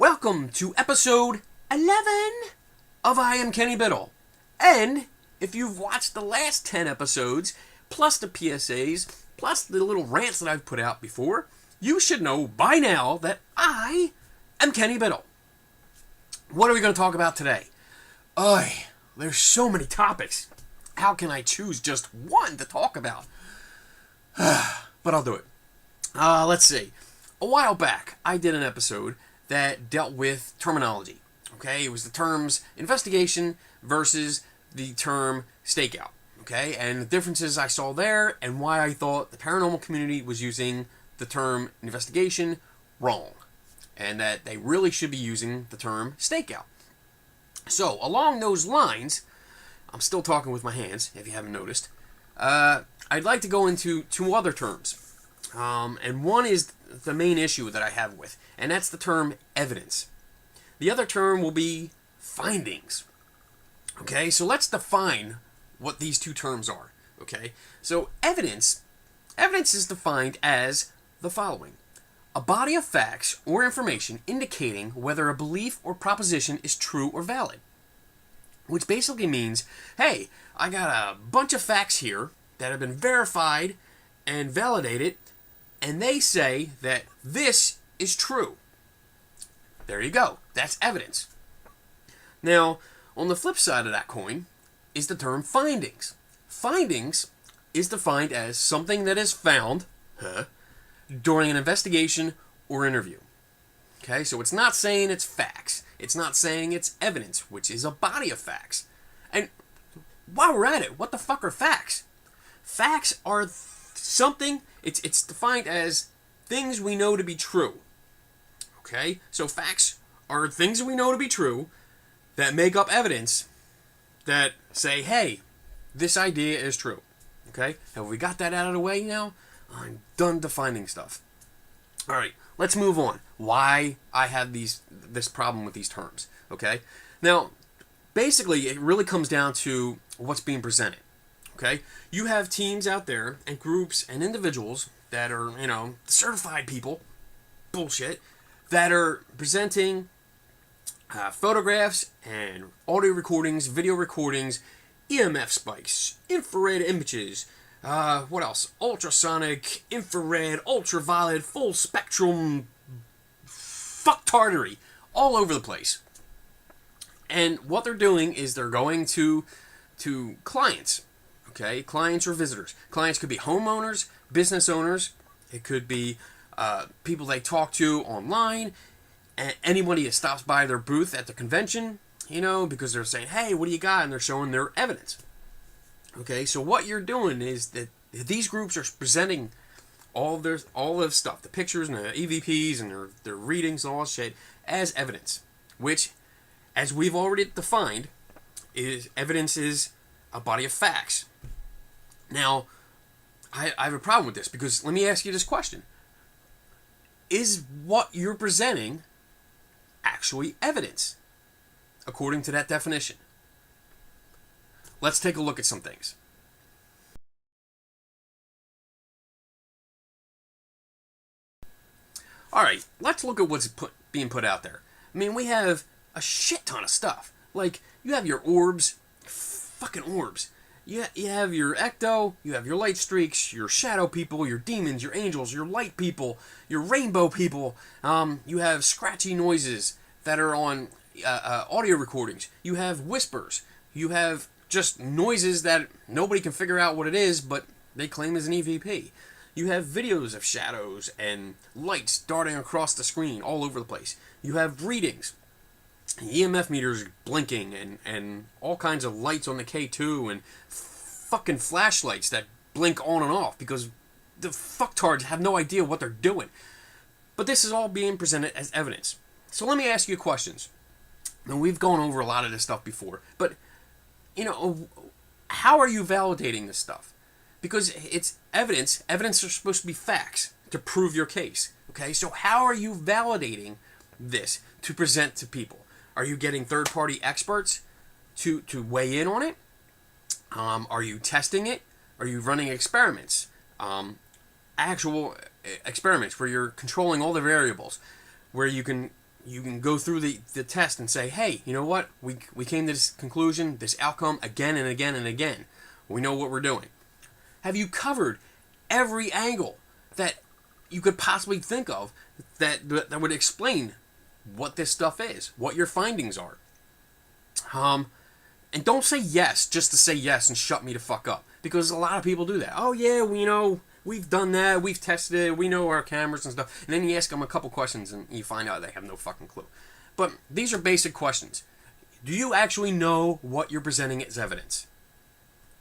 Welcome to episode 11 of I Am Kenny Biddle. And if you've watched the last 10 episodes, plus the PSAs, plus the little rants that I've put out before, you should know by now that I am Kenny Biddle. What are we going to talk about today? There's so many topics. How can I choose just one to talk about? But I'll do it. Let's see. A while back, I did an episode that dealt with terminology. Okay, it was the terms investigation versus the term stakeout. Okay, and the differences I saw there and why I thought the paranormal community was using the term investigation wrong, and that they really should be using the term stakeout. So, along those lines, I'm still talking with my hands, if you haven't noticed, I'd like to go into two other terms. And one is the main issue that I have with, and that's the term evidence. The other term will be findings. Okay, so let's define what these two terms are. Okay, so evidence is defined as the following: a body of facts or information indicating whether a belief or proposition is true or valid. Which basically means, hey, I got a bunch of facts here that have been verified and validated, and they say that this is true. There you go. That's evidence. Now, on the flip side of that coin is the term findings. Findings is defined as something that is found during an investigation or interview. Okay, so it's not saying it's facts. It's not saying it's evidence, which is a body of facts. And while we're at it, what the fuck are facts? Facts are something, it's defined as things we know to be true. Okay, so facts are things that we know to be true that make up evidence that say, hey, this idea is true. Okay, have we got that out of the way now? I'm done defining stuff. All right, let's move on. Why I have this problem with these terms. Okay, now basically it really comes down to what's being presented. Okay, you have teams out there and groups and individuals that are, certified people, bullshit, that are presenting photographs and audio recordings, video recordings, EMF spikes, infrared images, what else? Ultrasonic, infrared, ultraviolet, full spectrum, fucktardery, all over the place. And what they're doing is they're going to clients. Okay, clients or visitors. Clients could be homeowners, business owners. It could be people they talk to online. And anybody that stops by their booth at the convention, because they're saying, hey, what do you got? And they're showing their evidence. Okay, so what you're doing is that these groups are presenting all of stuff, the pictures and the EVPs and their readings and all that shit, as evidence. Which, as we've already defined, evidence is a body of facts. Now, I have a problem with this, because let me ask you this question. Is what you're presenting actually evidence, according to that definition? Let's take a look at some things. Alright, let's look at what's being put out there. I mean, we have a shit ton of stuff. Like, you have your orbs, fucking orbs. You have your ecto, you have your light streaks, your shadow people, your demons, your angels, your light people, your rainbow people. You have scratchy noises that are on audio recordings. You have whispers. You have just noises that nobody can figure out what it is, but they claim is an EVP. You have videos of shadows and lights darting across the screen all over the place. You have readings. EMF meters blinking and all kinds of lights on the K2 and fucking flashlights that blink on and off because the fucktards have no idea what they're doing. But this is all being presented as evidence. So let me ask you questions. Now, we've gone over a lot of this stuff before, but how are you validating this stuff? Because it's evidence. Evidence are supposed to be facts to prove your case. Okay, so how are you validating this to present to people? Are you getting third-party experts to weigh in on it? Are you testing it? Are you running experiments? Actual experiments where you're controlling all the variables, where you can you can go through the test and say, hey, you know what? We came to this conclusion, this outcome again and again and again. We know what we're doing. Have you covered every angle that you could possibly think of that would explain what this stuff is, what your findings are? And don't say yes just to say yes and shut me the fuck up. Because a lot of people do that. Oh yeah, we've done that, we've tested it, we know our cameras and stuff. And then you ask them a couple questions and you find out they have no fucking clue. But these are basic questions. Do you actually know what you're presenting as evidence?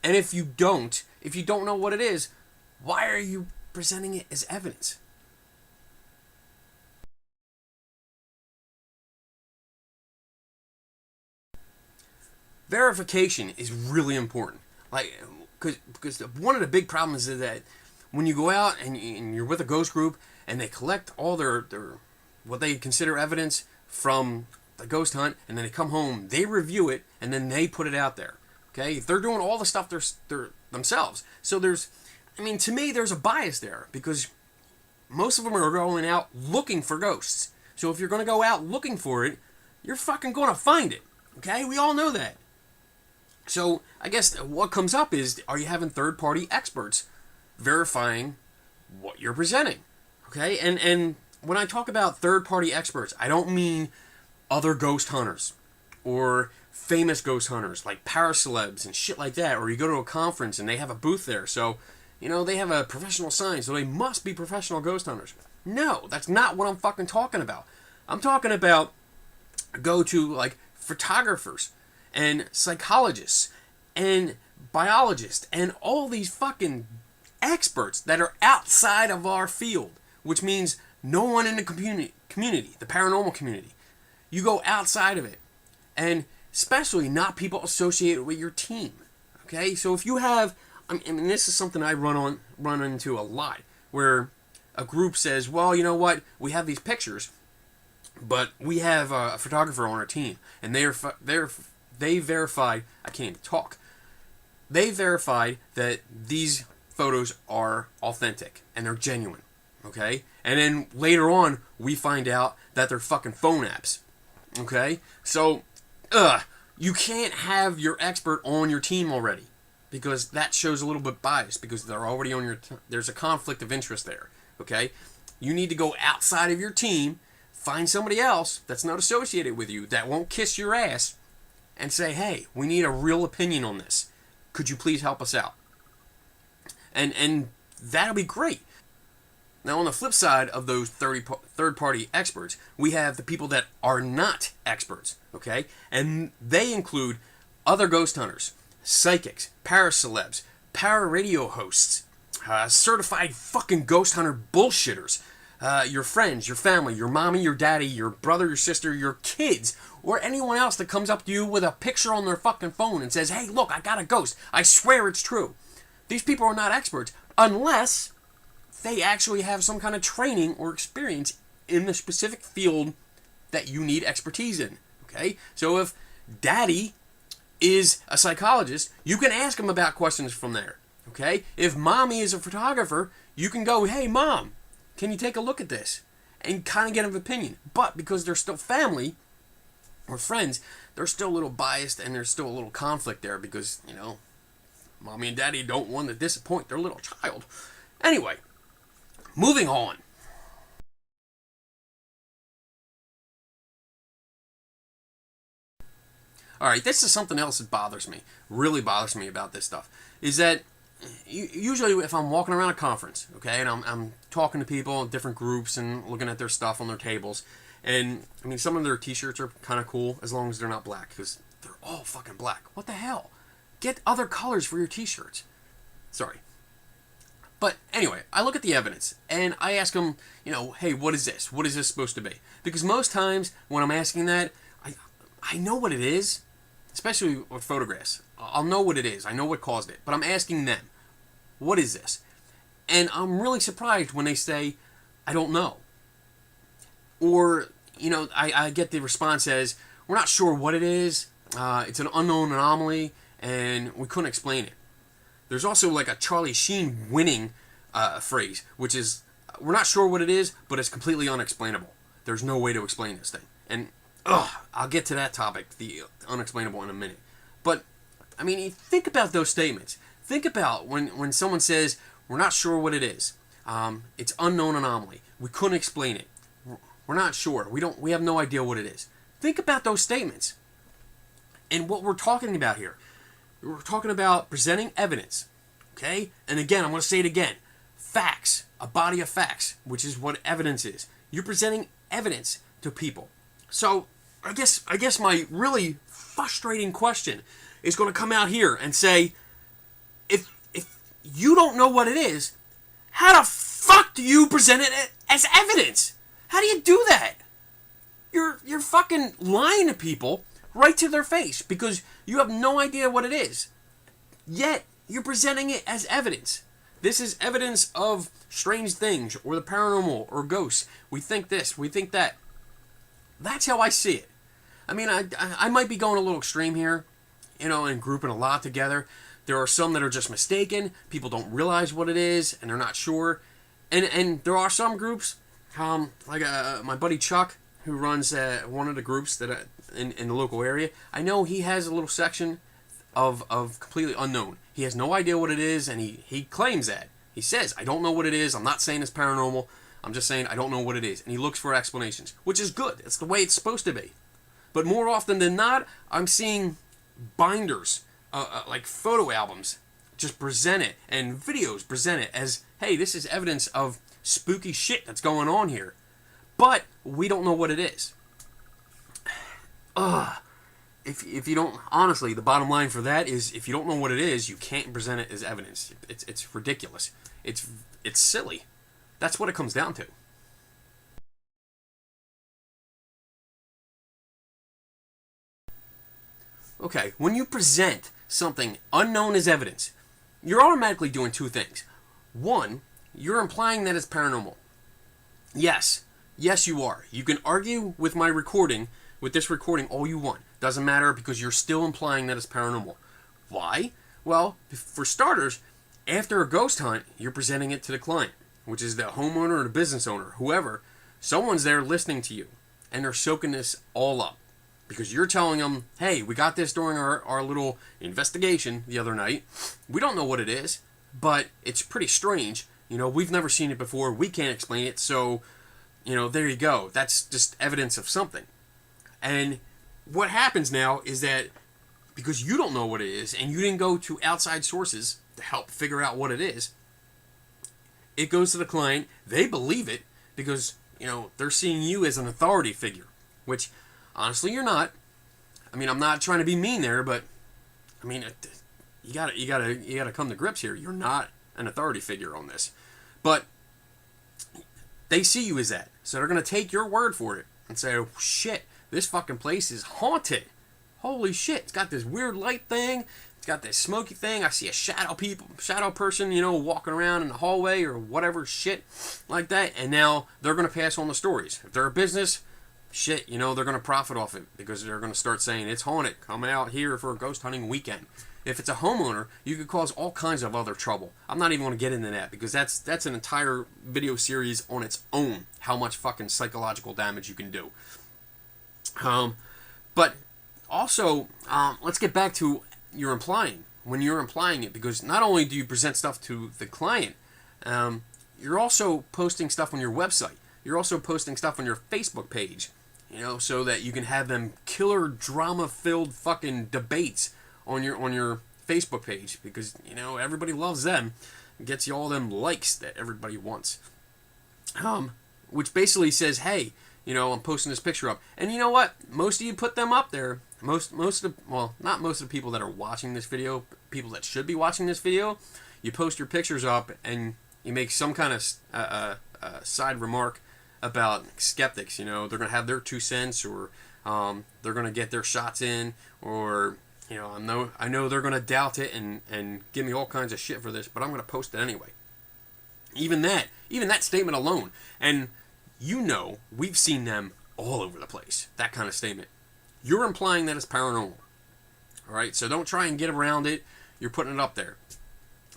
And if you don't know what it is, why are you presenting it as evidence? Verification is really important. Like, because one of the big problems is that when you go out and you're with a ghost group and they collect all their what they consider evidence from the ghost hunt, and then they come home, they review it, and then they put it out there. Okay, they're doing all the stuff they're themselves. So to me, there's a bias there because most of them are going out looking for ghosts. So if you're going to go out looking for it, you're fucking going to find it. Okay, we all know that. So I guess what comes up is, are you having third-party experts verifying what you're presenting? Okay, and when I talk about third-party experts, I don't mean other ghost hunters or famous ghost hunters like paracelebs and shit like that, or you go to a conference and they have a booth there, so they have a professional sign, so they must be professional ghost hunters. No, that's not what I'm fucking talking about. I'm talking about go to like photographers and psychologists and biologists and all these fucking experts that are outside of our field, which means no one in the community, the paranormal community. You go outside of it, and especially not people associated with your team. Okay, so if you have, this is something I run into a lot, where a group says, well, you know what, we have these pictures, but we have a photographer on our team, and they verified, I can't even talk, they verified that these photos are authentic and they're genuine, okay? And then later on, we find out that they're fucking phone apps, okay? So, you can't have your expert on your team already, because that shows a little bit bias, because they're already on your there's a conflict of interest there, okay? You need to go outside of your team, find somebody else that's not associated with you, that won't kiss your ass, and say, hey, we need a real opinion on this. Could you please help us out? And that'll be great. Now, on the flip side of those third-party experts, we have the people that are not experts, okay? And they include other ghost hunters, psychics, paracelebs, para-radio hosts, certified fucking ghost hunter bullshitters, your friends, your family, your mommy, your daddy, your brother, your sister, your kids, or anyone else that comes up to you with a picture on their fucking phone and says, hey, look, I got a ghost. I swear it's true. These people are not experts unless they actually have some kind of training or experience in the specific field that you need expertise in, okay? So if daddy is a psychologist, you can ask him about questions from there, okay? If mommy is a photographer, you can go, hey, mom, can you take a look at this? And kind of get an opinion. But because they're still family or friends, they're still a little biased and there's still a little conflict there because, mommy and daddy don't want to disappoint their little child. Anyway, moving on. Alright, this is something else that bothers me, really bothers me about this stuff, is that usually if I'm walking around a conference, okay, and I'm talking to people in different groups and looking at their stuff on their tables, and, some of their t-shirts are kind of cool as long as they're not black, because they're all fucking black. What the hell? Get other colors for your t-shirts. Sorry. But anyway, I look at the evidence, and I ask them, hey, what is this? What is this supposed to be? Because most times when I'm asking that, I know what it is, especially with photographs. I'll know what it is. I know what caused it. But I'm asking them, what is this? And I'm really surprised when they say, I don't know. Or, I get the response as, we're not sure what it is. It's an unknown anomaly, and we couldn't explain it. There's also like a Charlie Sheen winning phrase, which is, we're not sure what it is, but it's completely unexplainable. there's no way to explain this thing. And I'll get to that topic, the unexplainable, in a minute. But I mean, you think about those statements. Think about when someone says, we're not sure what it is. It's unknown anomaly. We couldn't explain it. We're not sure. We have no idea what it is. Think about those statements. And what we're talking about here. We're talking about presenting evidence. Okay? And again, I'm going to say it again. Facts. A body of facts, which is what evidence is. You're presenting evidence to people. So, I guess my really frustrating question is going to come out here and say, if you don't know what it is, how the fuck do you present it as evidence? How do you do that? You're fucking lying to people right to their face because you have no idea what it is. Yet, you're presenting it as evidence. This is evidence of strange things or the paranormal or ghosts. We think this, we think that. That's how I see it. I mean, I might be going a little extreme here, and grouping a lot together. There are some that are just mistaken. People don't realize what it is, and they're not sure. And there are some groups, like my buddy Chuck, who runs one of the groups that in the local area. I know he has a little section of completely unknown. He has no idea what it is, and he claims that. He says, I don't know what it is. I'm not saying it's paranormal. I'm just saying I don't know what it is. And he looks for explanations, which is good. It's the way it's supposed to be. But more often than not, I'm seeing binders, like photo albums, just present it, and videos present it as, hey, this is evidence of spooky shit that's going on here. But we don't know what it is. If you don't, honestly, the bottom line for that is, if you don't know what it is, you can't present it as evidence. It's ridiculous. It's silly. That's what it comes down to. Okay, when you present something unknown as evidence, you're automatically doing two things. One, you're implying that it's paranormal. Yes, you are. You can argue with my recording, with this recording, all you want. Doesn't matter, because you're still implying that it's paranormal. Why? Well, for starters, after a ghost hunt, you're presenting it to the client, which is the homeowner or the business owner, whoever. Someone's there listening to you, and they're soaking this all up. Because you're telling them, hey, we got this during our little investigation the other night. We don't know what it is, but it's pretty strange. We've never seen it before. We can't explain it, so, there you go. That's just evidence of something. And what happens now is that because you don't know what it is, and you didn't go to outside sources to help figure out what it is, it goes to the client. They believe it because, they're seeing you as an authority figure, which, honestly, you're not. I mean, I'm not trying to be mean there, but I mean, you gotta come to grips here. You're not an authority figure on this, but they see you as that, so they're gonna take your word for it and say, "Oh shit, this fucking place is haunted. Holy shit, it's got this weird light thing. It's got this smoky thing. I see a shadow person, walking around in the hallway or whatever shit like that." And now they're gonna pass on the stories. If they're a business, shit, they're going to profit off it because they're going to start saying, it's haunted. Come out here for a ghost hunting weekend. If it's a homeowner, you could cause all kinds of other trouble. I'm not even going to get into that because that's an entire video series on its own, how much fucking psychological damage you can do. But also, let's get back to your implying. When you're implying it, because not only do you present stuff to the client, you're also posting stuff on your website. You're also posting stuff on your Facebook page. So that you can have them killer drama-filled fucking debates on your Facebook page because, everybody loves them. It gets you all them likes that everybody wants. Which basically says, hey, I'm posting this picture up. And you know what? Most of you put them up there. Not most of the people that are watching this video, people that should be watching this video, you post your pictures up and you make some kind of side remark about skeptics. They're going to have their 2 cents, or they're going to get their shots in, or I know they're going to doubt it and give me all kinds of shit for this, but I'm going to post it anyway. Even that statement alone, and we've seen them all over the place. That kind of statement. You're implying that it's paranormal. All right, so don't try and get around it. You're putting it up there.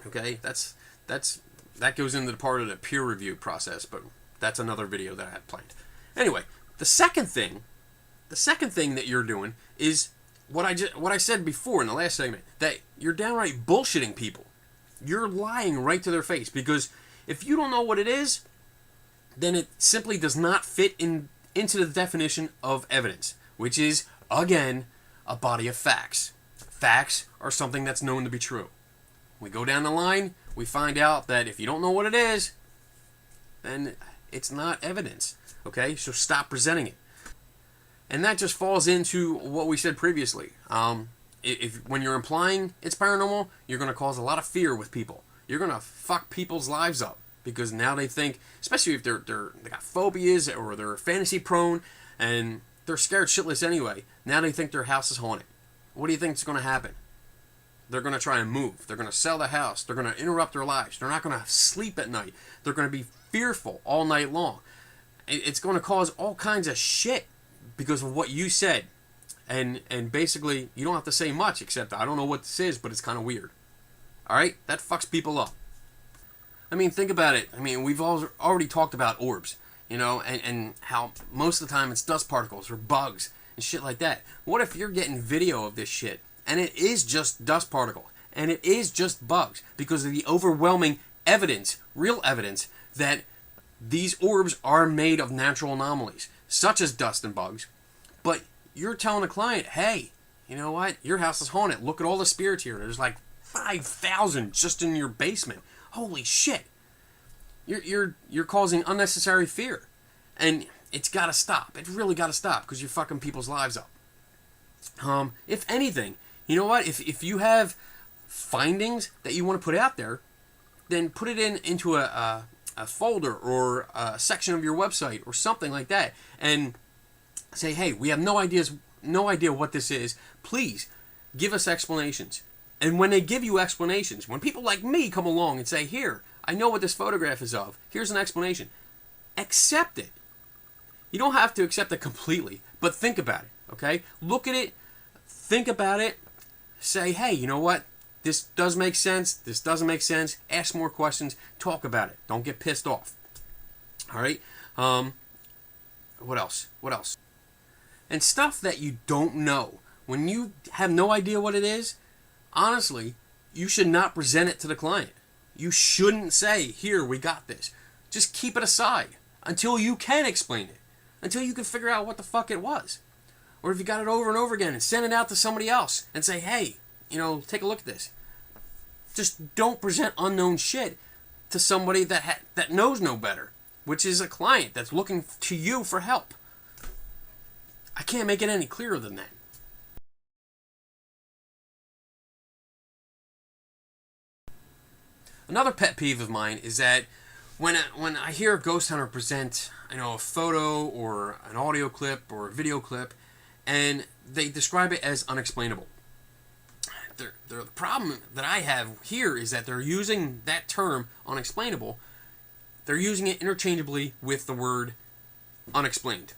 Okay, that goes into the part of the peer review process, but that's another video that I had planned. Anyway, the second thing that you're doing is what I said before in the last segment, that you're downright bullshitting people. You're lying right to their face, because if you don't know what it is, then it simply does not fit into the definition of evidence, which is, again, a body of facts. Facts are something that's known to be true. We go down the line, we find out that if you don't know what it is, then it's not evidence. Okay? So stop presenting it. And that just falls into what we said previously. If when you're implying it's paranormal, you're going to cause a lot of fear with people. You're going to fuck people's lives up, because now they think, especially if they got phobias or they're fantasy prone and they're scared shitless anyway. Now they think their house is haunted. What do you think is going to happen? They're going to try and move. They're going to sell the house. They're going to interrupt their lives. They're not going to sleep at night. They're going to be fearful all night long. It's going to cause all kinds of shit because of what you said. And basically, you don't have to say much except, I don't know what this is, but it's kind of weird. Alright? That fucks people up. I mean, think about it. I mean, we've already talked about orbs, you know, and how most of the time it's dust particles or bugs and shit like that. What if you're getting video of this shit and it is just dust particles and it is just bugs because of the overwhelming evidence, real evidence, that these orbs are made of natural anomalies, such as dust and bugs, but you're telling a client, hey, you know what? Your house is haunted. Look at all the spirits here. There's like 5,000 just in your basement. Holy shit. You're causing unnecessary fear. And it's got to stop. It really got to stop, because you're fucking people's lives up. If anything, you know what? If you have findings that you want to put out there, then put it into a folder or a section of your website or something like that, and say, hey, we have no idea what this is. Please give us explanations. And when they give you explanations, when people like me come along and say, here, I know what this photograph is of, here's an explanation, accept it. You don't have to accept it completely, but think about it, okay? Look at it, think about it, say, hey, you know what? This does make sense, this doesn't make sense, ask more questions, talk about it. Don't get pissed off. All right? What else? And stuff that you don't know. When you have no idea what it is, honestly, you should not present it to the client. You shouldn't say, here, we got this. Just keep it aside until you can explain it. Until you can figure out what the fuck it was. Or if you got it over and over again, and send it out to somebody else and say, hey, you know, take a look at this. Just don't present unknown shit to somebody that knows no better, which is a client that's looking to you for help. I can't make it any clearer than that. Another pet peeve of mine is that when I hear a ghost hunter present, you know, a photo or an audio clip or a video clip, and they describe it as unexplainable. The problem that I have here is that they're using that term, unexplainable, they're using it interchangeably with the word unexplained.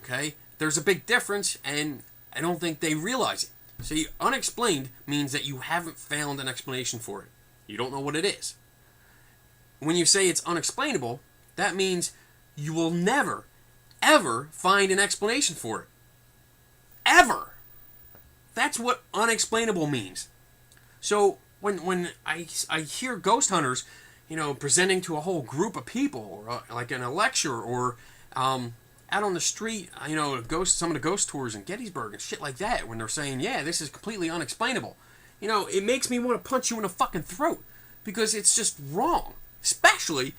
Okay? There's a big difference, and I don't think they realize it. See, unexplained means that you haven't found an explanation for it. You don't know what it is. When you say it's unexplainable, that means you will never, ever find an explanation for it. Ever! That's what unexplainable means. So when I hear ghost hunters, you know, presenting to a whole group of people, or like in a lecture, or out on the street, you know, some of the ghost tours in Gettysburg and shit like that, when they're saying, yeah, this is completely unexplainable, you know, it makes me want to punch you in the fucking throat, because it's just wrong. Especially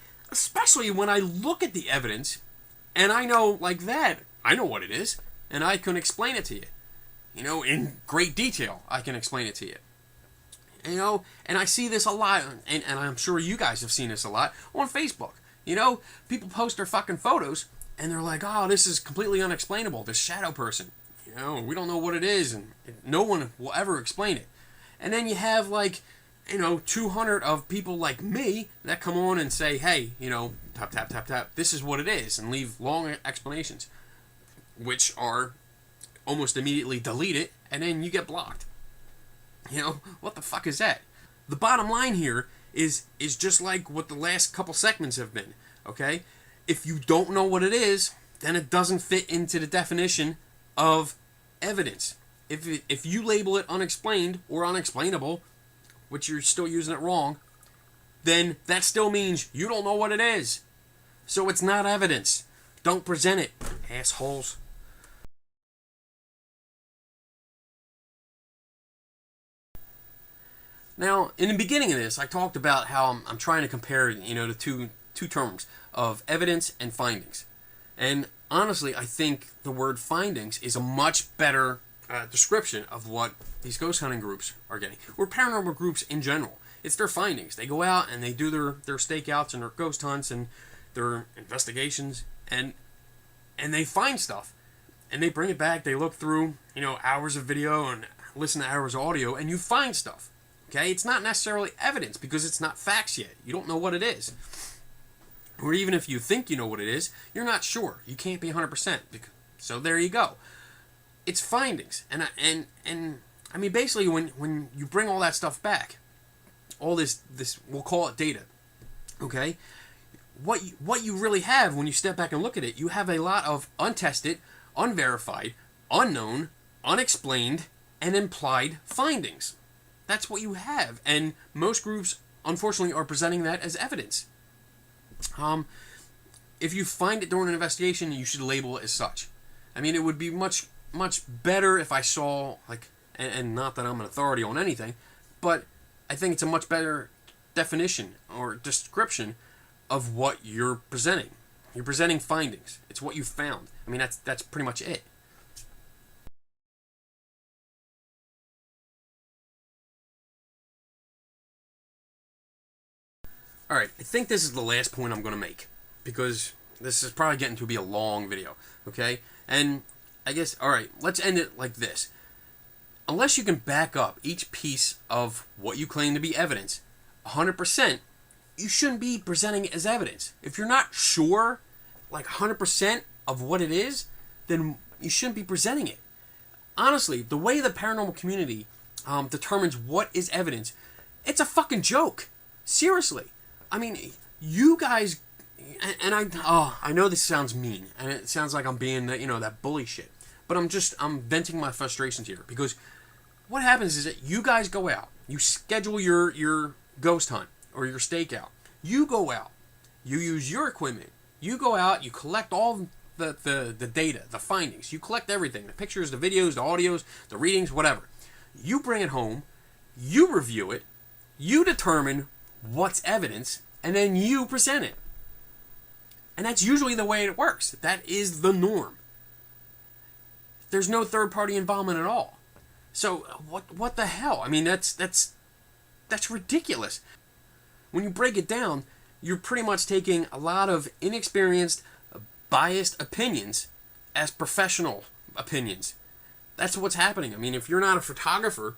when I look at the evidence and I know, like that, I know what it is, and I can explain it to you. You know, in great detail, I can explain it to you. You know, and I see this a lot, and I'm sure you guys have seen this a lot on Facebook. You know, people post their fucking photos, and they're like, oh, this is completely unexplainable, this shadow person. You know, we don't know what it is, and no one will ever explain it. And then you have, like, you know, 200 of people like me that come on and say, hey, you know, tap, tap, tap, tap, this is what it is, and leave long explanations, which are almost immediately deleted, and then you get blocked. You know, what the fuck is that? The bottom line here is just like what the last couple segments have been, okay? If you don't know what it is, then it doesn't fit into the definition of evidence. If you label it unexplained or unexplainable, which you're still using it wrong, then that still means you don't know what it is. So it's not evidence. Don't present it, assholes. Now, in the beginning of this, I talked about how I'm trying to compare, the two terms of evidence and findings. And honestly, I think the word findings is a much better description of what these ghost hunting groups are getting, or paranormal groups in general. It's their findings. They go out and they do their stakeouts and their ghost hunts and their investigations, and they find stuff, and they bring it back. They look through, hours of video and listen to hours of audio, and you find stuff. Okay, it's not necessarily evidence because it's not facts yet. You don't know what it is. Or even if you think you know what it is, you're not sure. You can't be 100%. So there you go. It's findings. And I mean, basically, when you bring all that stuff back, all this we'll call it data, okay? What you really have when you step back and look at it, you have a lot of untested, unverified, unknown, unexplained, and implied findings. That's what you have. And most groups, unfortunately, are presenting that as evidence. If you find it during an investigation, you should label it as such. I mean, it would be much better if I saw, and not that I'm an authority on anything, but I think it's a much better definition or description of what you're presenting. You're presenting findings. It's what you found. I mean, that's pretty much it. Alright, I think this is the last point I'm going to make, because this is probably getting to be a long video, okay? And I guess, alright, let's end it like this. Unless you can back up each piece of what you claim to be evidence 100%, you shouldn't be presenting it as evidence. If you're not sure, 100% of what it is, then you shouldn't be presenting it. Honestly, the way the paranormal community determines what is evidence, it's a fucking joke. Seriously. I mean, you guys, and I know this sounds mean, and it sounds like I'm being, that bully shit, but I'm venting my frustrations here, because what happens is that you guys go out, you schedule your ghost hunt, or your stakeout, you go out, you use your equipment, you go out, you collect all the data, the findings, you collect everything, the pictures, the videos, the audios, the readings, whatever, you bring it home, you review it, you determine what's evidence, and then you present it. And that's usually the way it works. That is the norm. There's no third-party involvement at all. So what the hell? I mean, that's ridiculous. When you break it down, you're pretty much taking a lot of inexperienced, biased opinions as professional opinions. That's what's happening. I mean, if you're not a photographer,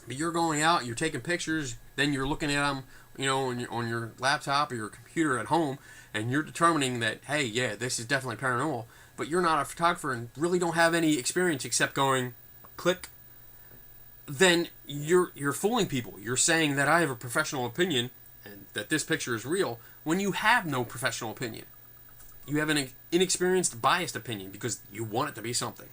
but you're going out, you're taking pictures, then you're looking at them, on your laptop or your computer at home, and you're determining that, hey, yeah, this is definitely paranormal, but you're not a photographer and really don't have any experience except going, click, then you're fooling people. You're saying that I have a professional opinion and that this picture is real when you have no professional opinion. You have an inexperienced, biased opinion because you want it to be something.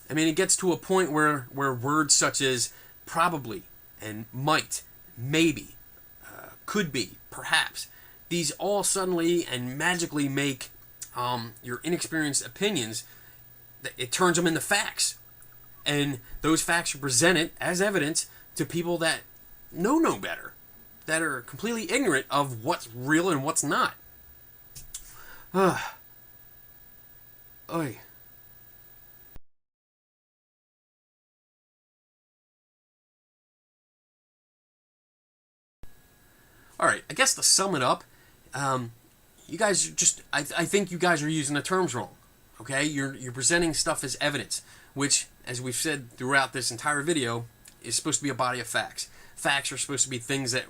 I mean, it gets to a point where words such as probably and might, maybe, could be, perhaps, these all suddenly and magically make your inexperienced opinions, it turns them into facts. And those facts are presented as evidence to people that know no better, that are completely ignorant of what's real and what's not. Oy. Alright, I guess to sum it up, you guys are just, I think you guys are using the terms wrong. Okay? You're presenting stuff as evidence, which, as we've said throughout this entire video, is supposed to be a body of facts. Facts are supposed to be things that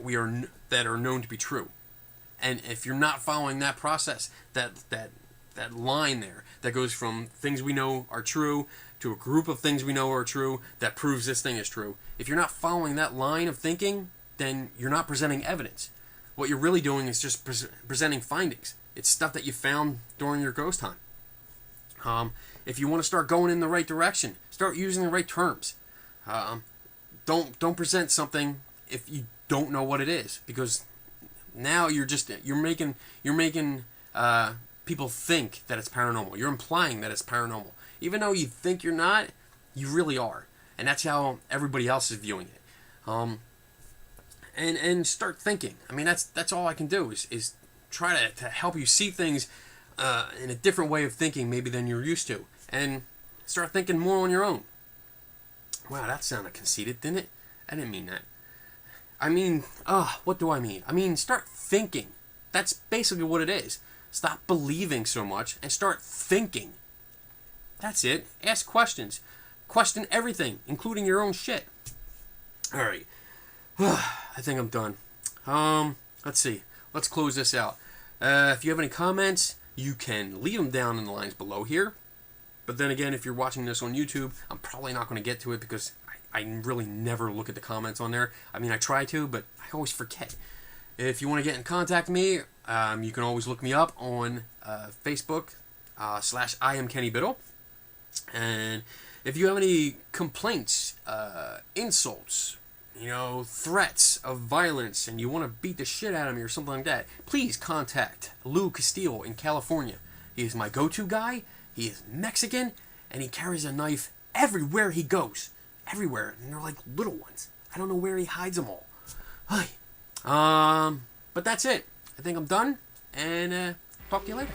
that are known to be true. And if you're not following that process, that line there, that goes from things we know are true to a group of things we know are true that proves this thing is true, if you're not following that line of thinking, then you're not presenting evidence. What you're really doing is just presenting findings. It's stuff that you found during your ghost hunt. If you want to start going in the right direction, start using the right terms. Don't present something if you don't know what it is, because now you're making people think that it's paranormal. You're implying that it's paranormal, even though you think you're not. You really are, and that's how everybody else is viewing it. And start thinking. I mean, that's all I can do is try to help you see things in a different way of thinking, maybe than you're used to, and start thinking more on your own. Wow, that sounded conceited, didn't it? I didn't mean that. I mean, what do I mean? I mean, start thinking. That's basically what it is. Stop believing so much and start thinking. That's it. Ask questions. Question everything, including your own shit. All right. I think I'm done. Let's see. Let's close this out. If you have any comments, you can leave them down in the lines below here. But then again, if you're watching this on YouTube, I'm probably not going to get to it because I really never look at the comments on there. I mean, I try to, but I always forget. If you want to get in contact with me, you can always look me up on Facebook / I am Kenny Biddle. And if you have any complaints, insults, threats of violence, and you want to beat the shit out of me or something like that, please contact Lou Castillo in California. He is my go-to guy. He is Mexican, and he carries a knife everywhere he goes. Everywhere. And they're like little ones. I don't know where he hides them all. But that's it. I think I'm done, and talk to you later.